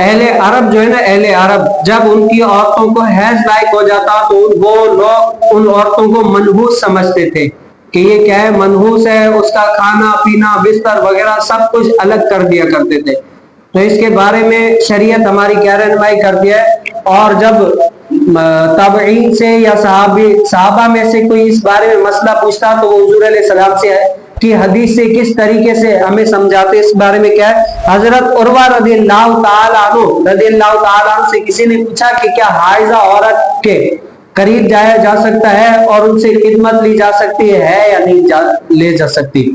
اہل عرب جو ہے نا، اہل عرب جب ان کی عورتوں کو حیض لائق ہو جاتا تو وہ لوگ ان عورتوں کو منحوس سمجھتے تھے کہ یہ کیا ہے، منحوس ہے، اس کا کھانا پینا بستر وغیرہ سب کچھ الگ کر دیا کرتے تھے. تو اس کے بارے میں شریعت ہماری کیا رہنمائی کرتی ہے. اور جب تابعین سے یا صحابہ میں سے کوئی اس بارے میں مسئلہ پوچھتا تو وہ حضور علیہ السلام سے کی حدیث سے کس طریقے سے ہمیں سمجھاتے، اس بارے میں کیا ہے. حضرت عروہ رضی اللہ تعالیٰ عنہ سے کسی نے پوچھا کہ کیا حائضہ عورت کے قریب جایا جا سکتا ہے اور ان سے خدمت لی جا سکتی ہے یا نہیں لے جا سکتی.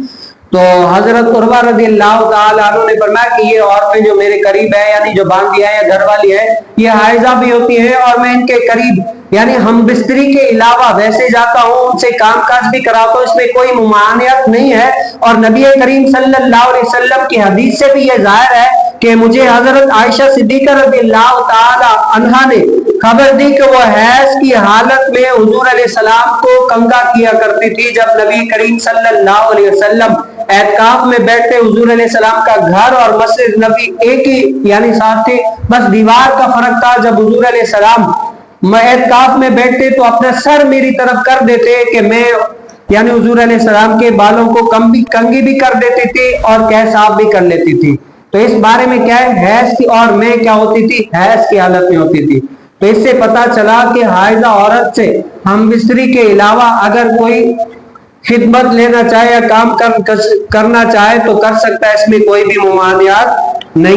تو حضرت عروہ رضی اللہ تعالیٰ عنہ نے فرمایا کہ یہ عورتیں جو میرے قریب ہے، یعنی جو باندھی ہے یا گھر والی ہے، یہ حائضہ بھی ہوتی ہیں اور میں ان کے قریب یعنی ہم بستری کے علاوہ ویسے جاتا ہوں، ان سے کام کاج بھی کراتا ہوں، اس میں کوئی ممانعت نہیں ہے. اور نبی کریم صلی اللہ علیہ وسلم کی حدیث سے بھی یہ ظاہر ہے کہ مجھے حضرت عائشہ صدیقہ رضی اللہ تعالی عنہا نے خبر دی کہ وہ حیض کی حالت میں حضور علیہ السلام کو کنگا کیا کرتی تھی. جب نبی کریم صلی اللہ علیہ وسلم اعتکاف میں بیٹھتے، حضور علیہ السلام کا گھر اور مسجد نبی ایک ہی یعنی ساتھ تھے، بس دیوار کا فرق تھا. جب حضور علیہ السلام اعتکاف میں بیٹھتے تو اپنا سر میری طرف کر دیتے کہ میں یعنی حضور علیہ السلام کے بالوں کو کنگھی بھی کر دیتی تھی اور کہہ صاف بھی کر لیتی تھی. تو اس بارے میں کیا ہے، حیض کی اور میں کیا ہوتی تھی، حیض کی حالت میں ہوتی تھی. تو اس سے پتا چلا کہ حائضہ عورت سے ہم بستری کے علاوہ اگر کوئی خدمت لینا چاہے یا کام کرنا چاہے تو کر سکتا ہے، اس میں کوئی بھی ممانعات نہیں.